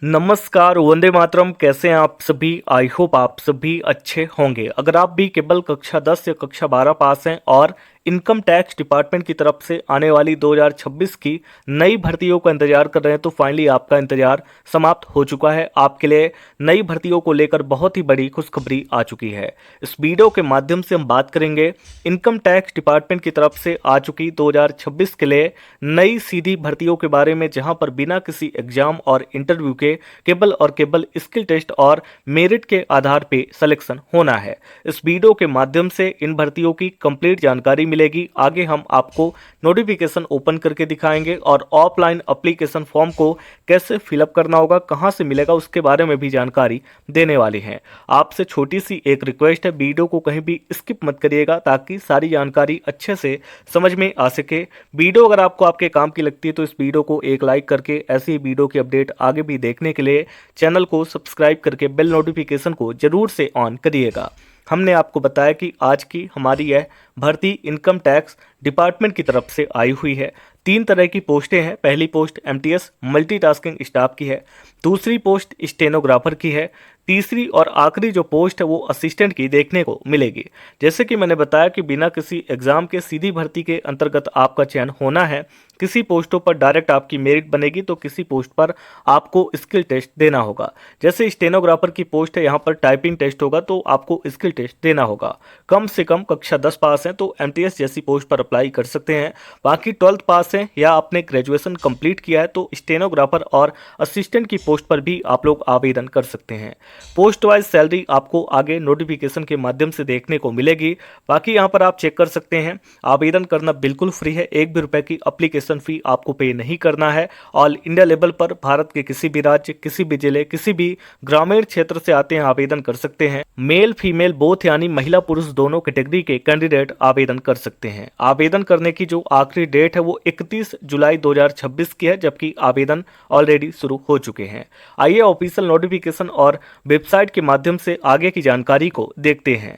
नमस्कार, वंदे मातरम। कैसे हैं आप सभी? आई होप आप सभी अच्छे होंगे। अगर आप भी केवल कक्षा 10 या कक्षा 12 पास हैं और इनकम टैक्स डिपार्टमेंट की तरफ से आने वाली 2026 की नई भर्तियों का इंतजार कर रहे हैं तो फाइनली आपका इंतजार समाप्त हो चुका है। आपके लिए नई भर्तियों को लेकर बहुत ही बड़ी खुशखबरी आ चुकी है। इस वीडियो के माध्यम से हम बात करेंगे इनकम टैक्स डिपार्टमेंट की तरफ से आ चुकी 2026 के लिए नई सीधी भर्तियों के बारे में, जहां पर बिना किसी एग्जाम और इंटरव्यू के केवल और केवल स्किल टेस्ट और मेरिट के आधार पे सिलेक्शन होना है। इस वीडियो के माध्यम से इन भर्तियों की कंप्लीट जानकारी मिलेगी। आगे हम आपको नोटिफिकेशन ओपन करके दिखाएंगे और ऑफलाइन एप्लीकेशन फॉर्म को कैसे फिलअप करना होगा, कहां से मिलेगा, उसके बारे में भी जानकारी देने वाले हैं। आपसे छोटी सी एक रिक्वेस्ट है, वीडियो को कहीं भी स्किप मत करिएगा ताकि सारी जानकारी अच्छे से समझ में आ सके। वीडियो अगर आपको आपके काम की लगती है तो इस वीडियो को एक लाइक करके ऐसी ही वीडियो की अपडेट आगे भी देखने के लिए चैनल को सब्सक्राइब करके बेल नोटिफिकेशन को जरूर से ऑन करिएगा। हमने आपको बताया कि आज की हमारी यह भर्ती इनकम टैक्स डिपार्टमेंट की तरफ से आई हुई है। 3 तरह की पोस्टें हैं। पहली पोस्ट एमटीएस मल्टीटास्किंग स्टाफ की है, दूसरी पोस्ट स्टेनोग्राफर की है, तीसरी और आखिरी जो पोस्ट है वो असिस्टेंट की देखने को मिलेगी। जैसे कि मैंने बताया कि बिना किसी एग्जाम के सीधी भर्ती के अंतर्गत आपका चयन होना है। किसी पोस्टों पर डायरेक्ट आपकी मेरिट बनेगी तो किसी पोस्ट पर आपको स्किल टेस्ट देना होगा। जैसे स्टेनोग्राफर की पोस्ट है, यहाँ पर टाइपिंग टेस्ट होगा तो आपको स्किल टेस्ट देना होगा। कम से कम कक्षा 10 पास हैं तो एमटीएस जैसी पोस्ट पर अप्लाई कर सकते हैं। बाकी 12th पास हैं या आपने ग्रेजुएशन कंप्लीट किया है तो स्टेनोग्राफर और असिस्टेंट की पोस्ट पर भी आप लोग आवेदन कर सकते हैं। पोस्ट वाइज सैलरी आपको आगे नोटिफिकेशन के माध्यम से देखने को मिलेगी। बाकी यहाँ पर आप चेक कर सकते हैं, आवेदन करना बिल्कुल फ्री है। 1 भी रुपए की एप्लीकेशन फी आपको पे नहीं करना है। ऑल इंडिया लेवल पर भारत के किसी भी राज्य, किसी भी जिले, किसी भी ग्रामीण क्षेत्र से आते हैं आवेदन कर सकते हैं। मेल फीमेल बोथ यानी महिला पुरुष दोनों कैटेगरी के कैंडिडेट आवेदन कर सकते हैं। आवेदन करने की जो आखिरी डेट है वो 31 जुलाई 2026 की है, जबकि आवेदन ऑलरेडी शुरू हो चुके हैं। आइए ऑफिशियल नोटिफिकेशन और वेबसाइट के माध्यम से आगे की जानकारी को देखते हैं।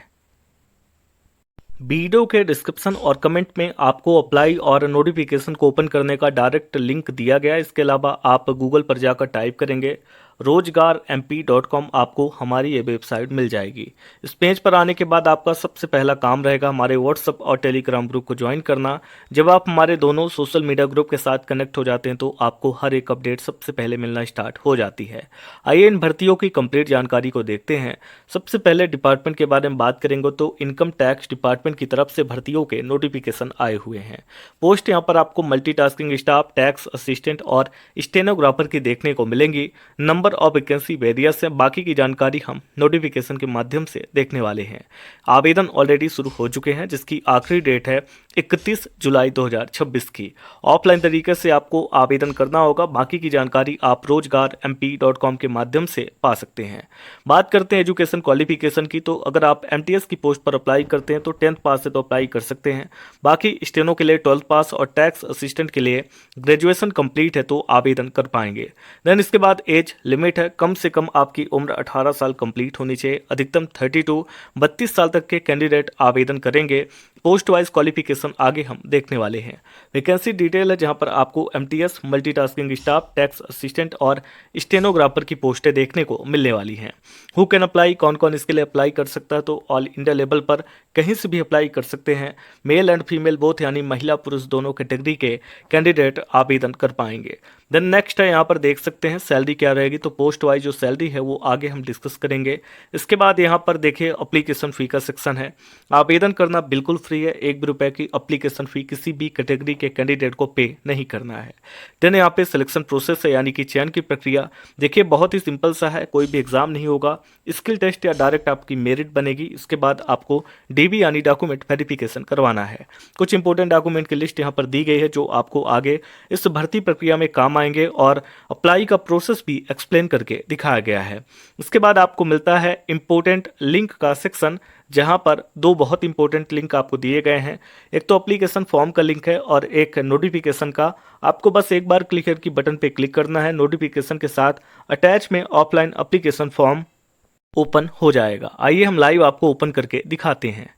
वीडियो के डिस्क्रिप्शन और कमेंट में आपको अप्लाई और नोटिफिकेशन को ओपन करने का डायरेक्ट लिंक दिया गया है। इसके अलावा आप गूगल पर जाकर टाइप करेंगे रोजगार mp.com, आपको हमारी ये वेबसाइट मिल जाएगी। इस पेज पर आने के बाद आपका सबसे पहला काम रहेगा हमारे व्हाट्सएप और टेलीग्राम ग्रुप को ज्वाइन करना। जब आप हमारे दोनों सोशल मीडिया ग्रुप के साथ कनेक्ट हो जाते हैं तो आपको हर एक अपडेट सबसे पहले मिलना स्टार्ट हो जाती है। आइए इन भर्तियों की कंप्लीट जानकारी को देखते हैं। सबसे पहले डिपार्टमेंट के बारे में बात करेंगे तो इनकम टैक्स डिपार्टमेंट की तरफ से भर्तियों के नोटिफिकेशन आए हुए हैं। पोस्ट यहाँ पर आपको मल्टीटास्किंग स्टाफ, टैक्स असिस्टेंट और स्टेनोग्राफर की देखने को मिलेंगी। नंबर ऑफ वैकेंसी वेरियस है। बाकी की जानकारी हम नोटिफिकेशन के माध्यम से देखने वाले हैं। आवेदन ऑलरेडी शुरू हो चुके हैं जिसकी आखिरी डेट है 31 जुलाई 2026 की। ऑफलाइन तरीके से आपको आवेदन करना होगा। बाकी की जानकारी आप रोजगार mp.com के माध्यम से पा सकते हैं। बात करते हैं एजुकेशन क्वालिफिकेशन की, तो अगर आप एमटीएस की पोस्ट पर अप्लाई करते हैं तो 10th पास से तो अप्लाई कर सकते हैं। बाकी स्टेनो के लिए 12th पास और टैक्स असिस्टेंट के लिए ग्रेजुएशन कंप्लीट है तो आवेदन कर पाएंगे। देन इसके बाद एज लिमिट है, कम से कम आपकी उम्र 18 साल कंप्लीट होनी चाहिए। अधिकतम 30 to 32 साल तक के कैंडिडेट आवेदन करेंगे। पोस्ट वाइज क्वालिफिकेशन आगे हम देखने वाले हैं। वैकेंसी डिटेल है जहां पर आपको MTS multitasking staff, tax assistant और स्टेनोग्राफर की पोस्टें देखने को मिलने वाली हैं। हु कैन अप्लाई, कौन कौन इसके लिए अप्लाई कर सकता है, तो ऑल इंडिया लेवल पर कहीं से भी अप्लाई कर सकते हैं। मेल एंड फीमेल बोथ यानी महिला पुरुष दोनों कैटेगरी के कैंडिडेट आवेदन कर पाएंगे। देन नेक्स्ट है, यहाँ पर देख सकते हैं सैलरी क्या रहेगी, तो पोस्ट वाइज जो सैलरी है वो आगे हम डिस्कस करेंगे। इसके बाद यहाँ पर देखिए एप्लीकेशन फी का सेक्शन है। आवेदन करना बिल्कुल फ्री है। 1 भी रुपए की एप्लीकेशन फी किसी भी कैटेगरी के कैंडिडेट को पे नहीं करना है। देन यहाँ पे सिलेक्शन प्रोसेस है यानी कि चयन की प्रक्रिया देखिए बहुत ही सिंपल सा है। कोई भी एग्जाम नहीं होगा, स्किल टेस्ट या डायरेक्ट आपकी मेरिट बनेगी। इसके बाद आपको डीबी यानी डॉक्यूमेंट वेरिफिकेशन करवाना है। कुछ इंपॉर्टेंट डॉक्यूमेंट की लिस्ट यहाँ पर दी गई है जो आपको आगे इस भर्ती प्रक्रिया में काम आएंगे और अप्लाई का प्रोसेस भी एक्सप्लेन करके दिखाया गया है। इसके बाद आपको मिलता है इंपॉर्टेंट लिंक का सेक्शन, जहां पर 2 बहुत इंपॉर्टेंट लिंक आपको दिए गए हैं। एक तो एप्लीकेशन फॉर्म का लिंक है और एक नोटिफिकेशन का। आपको बस एक बार क्लिक की बटन पे क्लिक करना है। नोटिफिकेशन के साथ अटैच में ऑफलाइन एप्लीकेशन फॉर्म ओपन हो जाएगा। आइए हम लाइव आपको ओपन करके दिखाते हैं।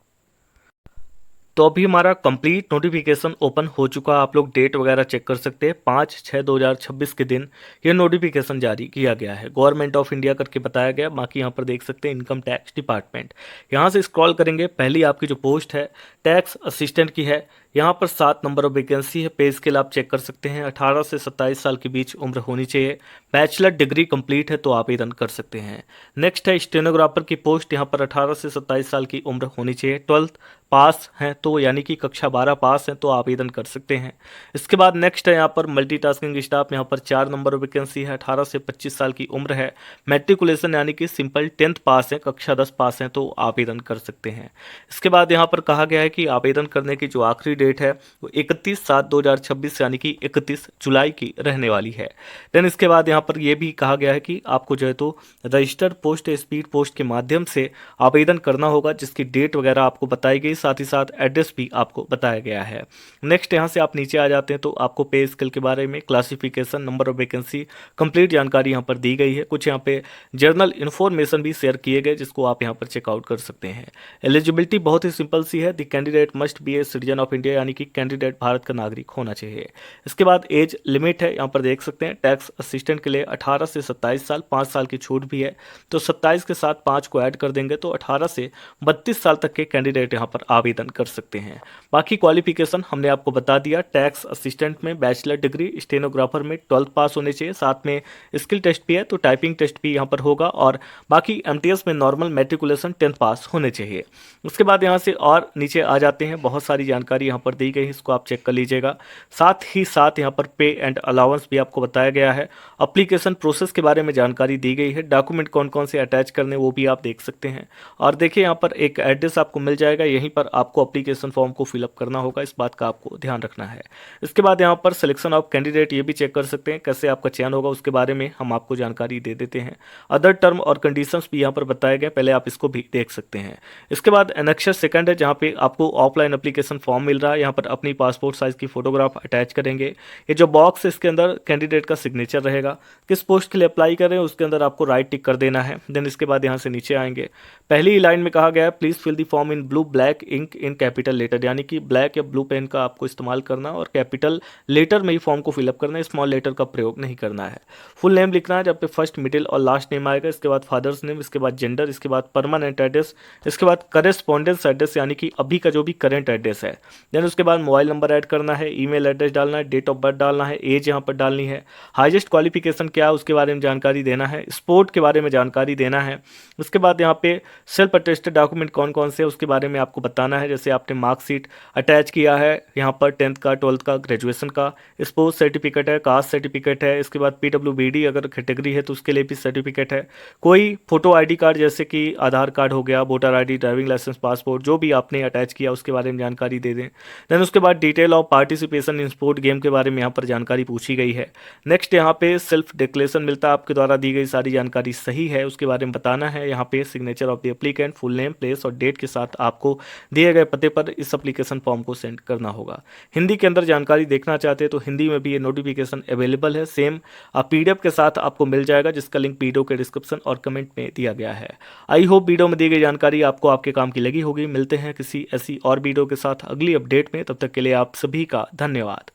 तो अभी हमारा कंप्लीट नोटिफिकेशन ओपन हो चुका है। आप लोग डेट वगैरह चेक कर सकते हैं, 5/6/2026 के दिन ये नोटिफिकेशन जारी किया गया है। गवर्नमेंट ऑफ इंडिया करके बताया गया। बाकी यहाँ पर देख सकते हैं इनकम टैक्स डिपार्टमेंट। यहाँ से स्क्रॉल करेंगे, पहली आपकी जो पोस्ट है टैक्स असिस्टेंट की है। यहाँ पर 7 नंबर ऑफ वैकेंसी है। पे स्केल आप चेक कर सकते हैं, 18 से 27 साल के बीच उम्र होनी चाहिए। बैचलर डिग्री कंप्लीट है तो आवेदन कर सकते हैं। नेक्स्ट है स्टेनोग्राफर की पोस्ट। यहाँ पर 18 से 27 साल की उम्र होनी चाहिए। 12th पास हैं तो यानी कि कक्षा 12 पास हैं तो आवेदन कर सकते हैं। इसके बाद नेक्स्ट है यहाँ पर मल्टीटास्किंग स्टाफ। यहाँ पर 4 नंबर वैकेंसी है। 18 से 25 साल की उम्र है। मैट्रिकुलेशन यानी कि सिंपल 10th पास है, कक्षा 10 पास हैं तो आवेदन कर सकते हैं। इसके बाद यहाँ पर कहा गया है कि आवेदन करने की जो आखिरी डेट है वो 31/7/2026 यानी कि 31 जुलाई की रहने वाली है। देन इसके बाद यहाँ पर यह भी कहा गया है कि आपको जो है तो रजिस्टर्ड पोस्ट या स्पीड पोस्ट के माध्यम से आवेदन करना होगा, जिसकी डेट वगैरह आपको बताई गई, साथ ही साथ एड्रेस भी आपको बताया गया है। नेक्स्ट यहाँ से आप नीचे आ जाते हैं तो आपको पे स्केल के बारे में, classification, number of vacancy, complete जानकारी यहाँ पर दी गई है। कुछ यहाँ पे जर्नल इन्फॉर्मेशन भी शेयर किए गए जिसको आप यहाँ पर चेकआउट कर सकते हैं। एलिजिबिलिटी बहुत ही सिंपल सी है, the candidate must be a citizen of India यानी कि कैंडिडेट भारत का नागरिक होना चाहिए। इसके बाद एज लिमिट है, यहाँ पर देख सकते हैं टैक्स असिस्टेंट के लिए 18 से 27 साल, 5 साल की छूट भी है तो 27 के साथ 5 को ऐड कर देंगे तो 18 से 32 साल तक के कैंडिडेट यहाँ पर आवेदन कर सकते हैं। बाकी क्वालिफिकेशन हमने आपको बता दिया। टैक्स असिस्टेंट में बैचलर डिग्री, स्टेनोग्राफर में 12th पास होने चाहिए, साथ में स्किल टेस्ट भी है तो टाइपिंग टेस्ट भी यहाँ पर होगा, और बाकी एमटीएस में नॉर्मल मैट्रिकुलेशन 10th पास होने चाहिए। उसके बाद यहाँ से और नीचे आ जाते हैं, बहुत सारी जानकारी यहाँ पर दी गई है, इसको आप चेक कर लीजिएगा। साथ ही साथ यहाँ पर पे एंड अलाउंस भी आपको बताया गया है। अप्लीकेशन प्रोसेस के बारे में जानकारी दी गई है। डॉक्यूमेंट कौन कौन से अटैच करने वो भी आप देख सकते हैं। और देखिए यहाँ पर एक एड्रेस आपको मिल जाएगा, यहीं पर आपको अप्लीकेशन फॉर्म को फिलअप करना होगा, इस बात का आपको ध्यान रखना है। इसके बाद यहाँ पर सिलेक्शन ऑफ कैंडिडेट ये भी चेक कर सकते हैं, कैसे आपका चयन होगा उसके बारे में हम आपको जानकारी दे देते हैं। अदर टर्म और कंडीशंस भी यहाँ पर बताए गए, पहले आप इसको भी देख सकते हैं। इसके बाद एनेक्सर सेकंड है, जहाँ पे आपको ऑफलाइन एप्लीकेशन फॉर्म मिल रहा है। यहाँ पर अपनी पासपोर्ट साइज की फोटोग्राफ अटैच करेंगे। ये जो बॉक्स है इसके अंदर कैंडिडेट का सिग्नेचर रहेगा। किस पोस्ट के लिए अप्लाई कर रहे हैं उसके अंदर आपको राइट टिक कर देना है। देन इसके बाद यहाँ से नीचे आएंगे, पहली लाइन में कहा गया है please fill the form in blue black ink in capital letter, यानी कि ब्लैक या ब्लू पेन का आपको इस्तेमाल करना और कैपिटल लेटर में ही फॉर्म को फिलअप करना है, स्मॉल लेटर का प्रयोग नहीं करना है। फुल नेम लिखना है, जब पे फर्स्ट मिडिल और लास्ट नेम आएगा, इसके बाद फादर्स नेम, इसके बाद जेंडर, इसके बाद परमानेंट एड्रेस, इसके बाद करेस्पॉन्डेंस एड्रेस यानी कि अभी का जो भी करेंट एड्रेस है। देन उसके बाद मोबाइल नंबर ऐड करना है, ईमेल एड्रेस डालना है, डेट ऑफ बर्थ डालना है, एज यहाँ पर डालनी है, हाईएस्ट क्वालिफिकेशन क्या है उसके बारे में जानकारी देना है, स्पोर्ट के बारे में जानकारी देना है। उसके बाद यहाँ पे सेल्फ अटेस्टेड डॉक्यूमेंट कौन कौन से उसके बारे में आपको बताना है, जैसे आपने मार्कशीट अटैच किया है यहाँ पर 10th का, 12th का, ग्रेजुएशन का, स्पोर्ट्स सर्टिफिकेट है, कास्ट सर्टिफिकेट है, इसके बाद पीडब्ल्यूबीडी अगर कैटेगरी है तो उसके लिए भी सर्टिफिकेट है, कोई फोटो आईडी कार्ड जैसे कि आधार कार्ड हो गया, voter ID, driving licence, passport, जो भी आपने अटैच किया उसके बारे में जानकारी दे दें। देन उसके बाद detail of participation in sport game के बारे में यहाँ पर जानकारी पूछी गई है। नेक्स्ट यहाँ पे सेल्फ डिक्लेरेशन मिलता है, आपके द्वारा दी गई सारी जानकारी सही है उसके बारे में बताना है। यहाँ पे signature of the applicant, full name, place और डेट के साथ आपको दिए गए पते पर इस एप्लीकेशन फॉर्म को सेंड करना होगा। हिंदी के अंदर जानकारी देखना चाहते हैं तो हिंदी में भी ये नोटिफिकेशन अवेलेबल है, सेम पीडीएफ के साथ आपको मिल जाएगा, जिसका लिंक वीडियो के डिस्क्रिप्शन और कमेंट में दिया गया है। आई होप वीडियो में दी गई जानकारी आपको आपके काम की लगी होगी। मिलते हैं किसी ऐसी और वीडियो के साथ अगली अपडेट में, तब तक के लिए आप सभी का धन्यवाद।